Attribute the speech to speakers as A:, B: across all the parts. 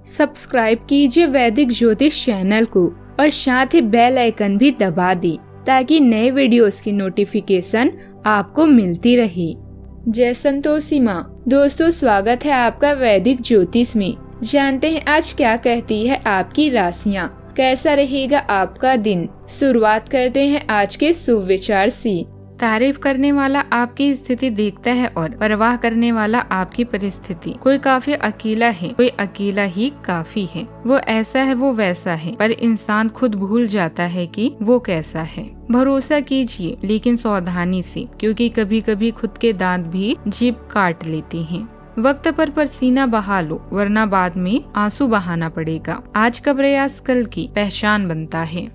A: Subscribe कीजिए वैदिक ज्योतिष चैनल को और साथ ही बेल आइकन भी दबा दी ताकि नए वीडियोस की नोटिफिकेशन आपको मिलती रहे। जय संतोषी माँ। दोस्तों, स्वागत है आपका वैदिक ज्योतिष में। जानते हैं आज क्या कहती है आपकी राशियाँ, कैसा रहेगा आपका दिन। शुरुआत करते हैं आज के शुभ विचार से। तारीफ करने वाला आपकी स्थिति देखता है और परवाह करने वाला आपकी परिस्थिति। कोई काफी अकेला है, कोई अकेला ही काफी है। वो ऐसा है, वो वैसा है, पर इंसान खुद भूल जाता है कि वो कैसा है। भरोसा कीजिए लेकिन सावधानी से, क्योंकि कभी कभी खुद के दांत भी जीभ काट लेते हैं। वक्त पर पसीना बहा लो, वरना बाद में आंसू बहाना पड़ेगा। आज का प्रयास कल की पहचान बनता है।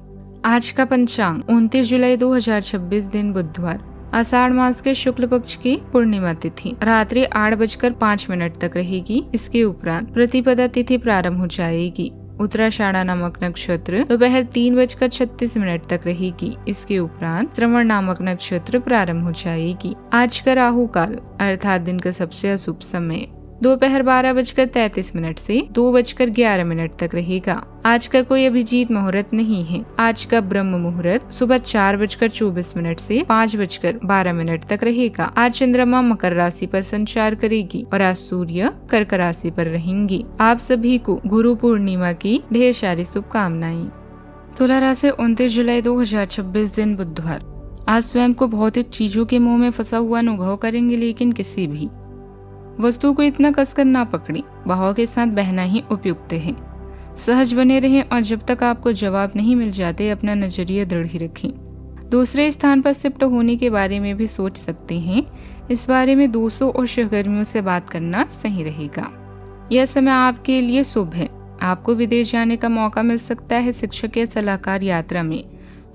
A: आज का पंचांग 29 जुलाई 2026 दिन बुधवार, आषाढ़ मास के शुक्ल पक्ष की पूर्णिमा तिथि रात्रि 8:05 तक रहेगी। इसके उपरांत प्रतिपदा तिथि प्रारंभ हो जाएगी। उत्तराषाढ़ा नामक नक्षत्र दोपहर 3:36 तक रहेगी। इसके उपरांत श्रवण नामक नक्षत्र प्रारंभ हो जाएगी। आज का राहु काल अर्थात दिन का सबसे अशुभ समय दोपहर 12:33 से 2:11 तक रहेगा। आज का कोई अभिजीत मुहूर्त नहीं है। आज का ब्रह्म मुहूर्त सुबह 4:24 से 5:12 तक रहेगा। आज चंद्रमा मकर राशि पर संचार करेगी और आज सूर्य कर्क राशि पर रहेंगी। आप सभी को गुरु पूर्णिमा की ढेर सारी शुभकामनाएं। तुला राशि 29 जुलाई 2026 दिन बुधवार, आज स्वयं को भौतिक चीजों के मोह में फंसा हुआ अनुभव करेंगे, लेकिन किसी भी वस्तु को इतना कसकर ना पकड़ी। बहाव के साथ बहना ही उपयुक्त है। सहज बने रहें और जब तक आपको जवाब नहीं मिल जाते अपना नजरिया दृढ़ ही रखें। दूसरे स्थान पर शिफ्ट होने के बारे में भी सोच सकते हैं। इस बारे में दोस्तों और सहकर्मियों से बात करना सही रहेगा। यह समय आपके लिए शुभ है। आपको विदेश जाने का मौका मिल सकता है। शिक्षक या सलाहकार यात्रा में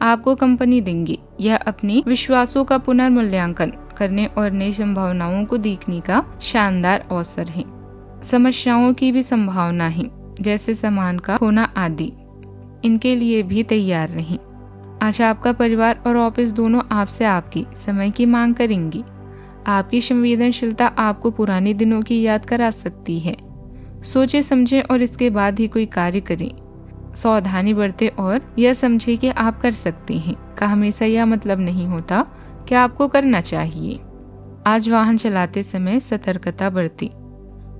A: आपको कंपनी देंगे। यह अपने विश्वासों का पुनर्मूल्यांकन करने और नई संभावनाओं को देखने का शानदार अवसर है। समस्याओं की भी संभावना है, जैसे सामान का खोना आदि। इनके लिए भी तैयार रहें। आज आपका परिवार और ऑफिस दोनों आपसे आपकी समय की मांग करेंगी। आपकी संवेदनशीलता आपको पुराने दिनों की याद करा सकती है। सोचे समझे और इसके बाद ही कोई कार्य करें। सावधानी बरतें और यह समझे कि आप कर सकते हैं का हमेशा यह मतलब नहीं होता कि आपको करना चाहिए। आज वाहन चलाते समय सतर्कता बरतें।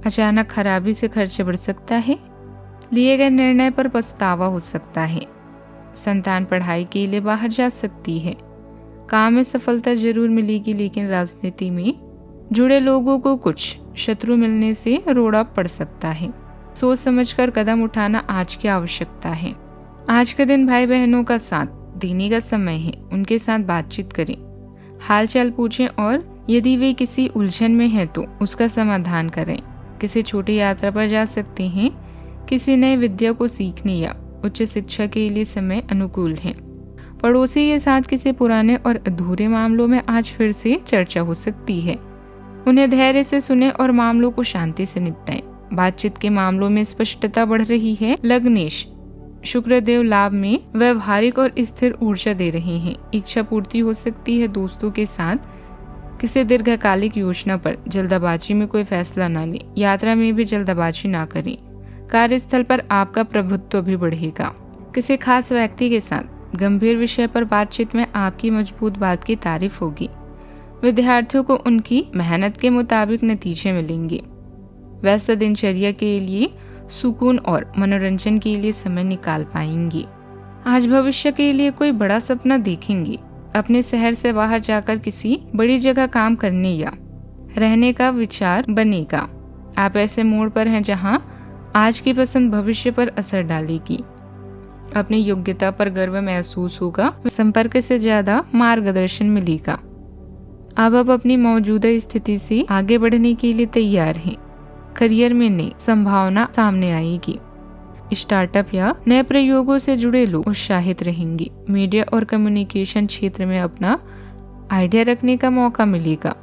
A: अचानक खराबी से खर्च बढ़ सकता है। लिए गए निर्णय पर पछतावा हो सकता है। संतान पढ़ाई के लिए बाहर जा सकती है। काम में सफलता जरूर मिलेगी, लेकिन राजनीति में जुड़े लोगों को कुछ शत्रु मिलने से रोड़ा पड़ सकता है। सोच समझकर कदम उठाना आज की आवश्यकता है। आज का दिन भाई बहनों का साथ देने का समय है। उनके साथ बातचीत करें, हाल चाल पूछें और यदि वे किसी उलझन में है तो उसका समाधान करें। किसी छोटी यात्रा पर जा सकते हैं। किसी नई विद्या को सीखने या उच्च शिक्षा के लिए समय अनुकूल है। पड़ोसी के साथ किसी पुराने और अधूरे मामलों में आज फिर से चर्चा हो सकती है। उन्हें धैर्य से सुने और मामलों को शांति से निपटाएं। बातचीत के मामलों में स्पष्टता बढ़ रही है। लग्नेश शुक्रदेव लाभ में व्यवहारिक और स्थिर ऊर्जा दे रहे हैं। इच्छा पूर्ति हो सकती है। दोस्तों के साथ किसी दीर्घकालिक योजना पर जल्दबाजी में कोई फैसला न लें। यात्रा में भी जल्दबाजी ना करें। कार्यस्थल पर आपका प्रभुत्व भी बढ़ेगा। किसी खास व्यक्ति के साथ गंभीर विषय पर बातचीत में आपकी मजबूत बात की तारीफ होगी। विद्यार्थियों को उनकी मेहनत के मुताबिक नतीजे मिलेंगे। व्यस्त दिनचर्या के लिए सुकून और मनोरंजन के लिए समय निकाल पाएंगे। आज भविष्य के लिए कोई बड़ा सपना देखेंगे। अपने शहर से बाहर जाकर किसी बड़ी जगह काम करने या रहने का विचार बनेगा। आप ऐसे मोड़ पर हैं जहां आज की पसंद भविष्य पर असर डालेगी। अपनी योग्यता पर गर्व महसूस होगा। संपर्क से ज्यादा मार्गदर्शन मिलेगा। अब आप अपनी मौजूदा स्थिति से आगे बढ़ने के लिए तैयार हैं। करियर में नई संभावना सामने आएगी। स्टार्टअप या नए प्रयोगों से जुड़े लोग उत्साहित रहेंगे। मीडिया और कम्युनिकेशन क्षेत्र में अपना आइडिया रखने का मौका मिलेगा।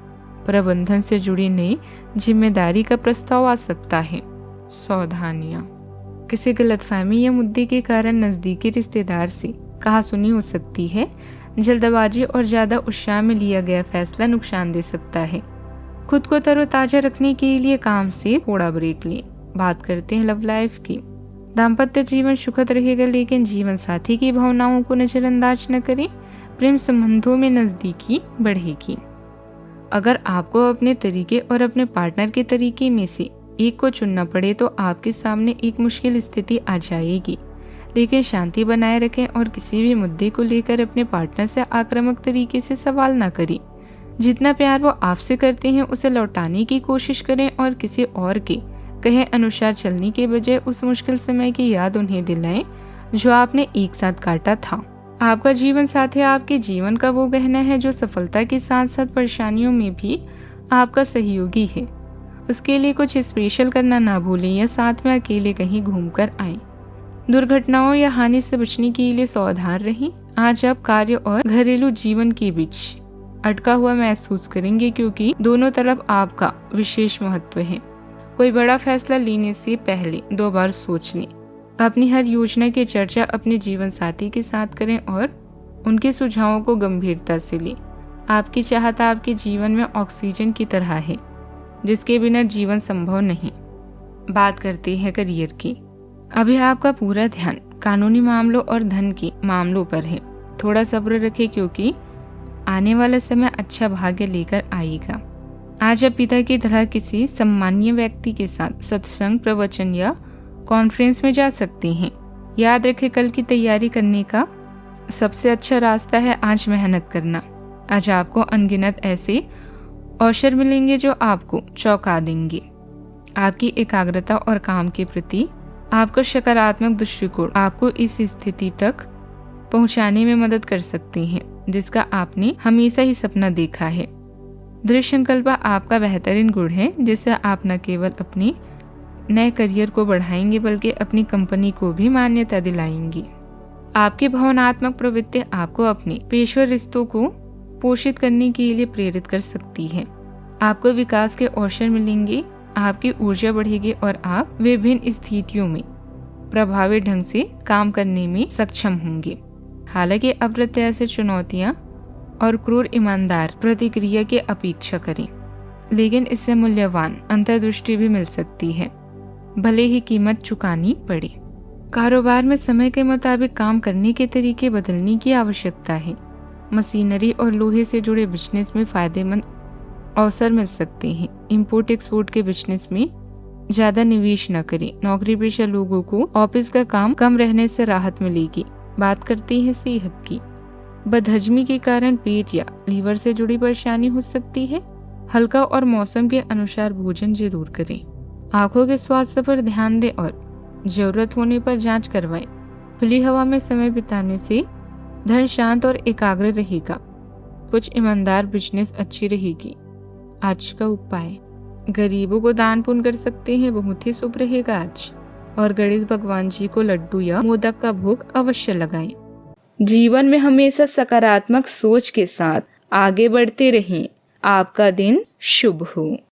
A: प्रबंधन से जुड़ी नई जिम्मेदारी का प्रस्ताव आ सकता है। सावधानियां, किसी गलतफहमी या मुद्दे के कारण नजदीकी रिश्तेदार से कहासुनी हो सकती है। जल्दबाजी और ज्यादा उत्साह में लिया गया फैसला नुकसान दे सकता है। खुद को तरोताजा रखने के लिए काम से थोड़ा ब्रेक लें। बात करते हैं लव लाइफ की। दाम्पत्य जीवन सुखद रहेगा, लेकिन जीवन साथी की भावनाओं को नजरअंदाज न करें। प्रेम संबंधों में नजदीकी बढ़ेगी। अगर आपको अपने तरीके और अपने पार्टनर के तरीके में से एक को चुनना पड़े तो आपके सामने एक मुश्किल स्थिति आ जाएगी, लेकिन शांति बनाए रखें और किसी भी मुद्दे को लेकर अपने पार्टनर से आक्रामक तरीके से सवाल न करें। जितना प्यार वो आपसे करते हैं उसे लौटाने की कोशिश करें और किसी और के कहे अनुसार चलने के बजाय उस मुश्किल समय की याद उन्हें दिलाएं जो आपने एक साथ काटा था। आपका जीवन साथी आपके जीवन का वो गहना है जो सफलता के साथ साथ परेशानियों में भी आपका सहयोगी है। उसके लिए कुछ स्पेशल करना ना भूलें या साथ में अकेले कहीं घूमकर आएं। दुर्घटनाओं या हानि से बचने के लिए सावधान रहें। आज आप कार्य और घरेलू जीवन के बीच अटका हुआ महसूस करेंगे, क्योंकि दोनों तरफ आपका विशेष महत्व है। कोई बड़ा फैसला लेने से पहले 2 बार सोच लें। अपनी हर योजना की चर्चा अपने जीवन साथी के साथ करें और उनके सुझावों को गंभीरता से लें। आपकी चाहत आपके जीवन में ऑक्सीजन की तरह है, जिसके बिना जीवन संभव नहीं। बात करते हैं करियर की। अभी आपका पूरा ध्यान कानूनी मामलों और धन के मामलों पर है। थोड़ा सब्र रखें, क्योंकि आने वाला समय अच्छा भाग्य लेकर आएगा। आज आप पिता की तरह किसी सम्मानीय व्यक्ति के साथ सत्संग, प्रवचन या कॉन्फ्रेंस में जा सकते हैं। याद रखें, कल की तैयारी करने का सबसे अच्छा रास्ता है आज मेहनत करना। आज आपको अनगिनत ऐसे अवसर मिलेंगे जो आपको चौंका देंगे। आपकी एकाग्रता और काम के प्रति आपका सकारात्मक दृष्टिकोण आपको इस स्थिति तक पहुंचाने में मदद कर सकते हैं जिसका आपने हमेशा ही सपना देखा है। दृढ़ संकल्प आपका बेहतरीन गुण है, जिससे आप न केवल अपने नए करियर को बढ़ाएंगे बल्कि अपनी कंपनी को भी मान्यता दिलाएंगे। आपकी भावनात्मक प्रवृत्ति आपको अपने पेशेवर रिश्तों को पोषित करने के लिए प्रेरित कर सकती है। आपको विकास के अवसर मिलेंगे, आपकी ऊर्जा बढ़ेगी और आप विभिन्न स्थितियों में प्रभावी ढंग से काम करने में सक्षम होंगे। हालांकि अप्रत्याशित चुनौतियां और क्रूर ईमानदार प्रतिक्रिया की अपेक्षा करें, लेकिन इससे मूल्यवान अंतर्दृष्टि भी मिल सकती है, भले ही कीमत चुकानी पड़े। कारोबार में समय के मुताबिक काम करने के तरीके बदलने की आवश्यकता है। मशीनरी और लोहे से जुड़े बिजनेस में फायदेमंद अवसर मिल सकते हैं। इंपोर्ट एक्सपोर्ट के बिजनेस में ज्यादा निवेश न करें। नौकरी पेशा लोगों को ऑफिस का काम कम रहने से राहत मिलेगी। बात करते हैं सेहत की। बदहजमी के कारण पेट या लीवर से जुड़ी परेशानी हो सकती है। हल्का और मौसम के अनुसार भोजन जरूर करें। आंखों के स्वास्थ्य पर ध्यान दें और जरूरत होने पर जांच करवाएं। खुली हवा में समय बिताने से धन शांत और एकाग्र रहेगा। कुछ ईमानदार बिजनेस अच्छी रहेगी। आज का उपाय, गरीबों को दान पुण्य कर सकते हैं, बहुत ही शुभ रहेगा आज। और गणेश भगवान जी को लड्डू या मोदक का भोग अवश्य लगाएं। जीवन में हमेशा सकारात्मक सोच के साथ आगे बढ़ते रहें। आपका दिन शुभ हो।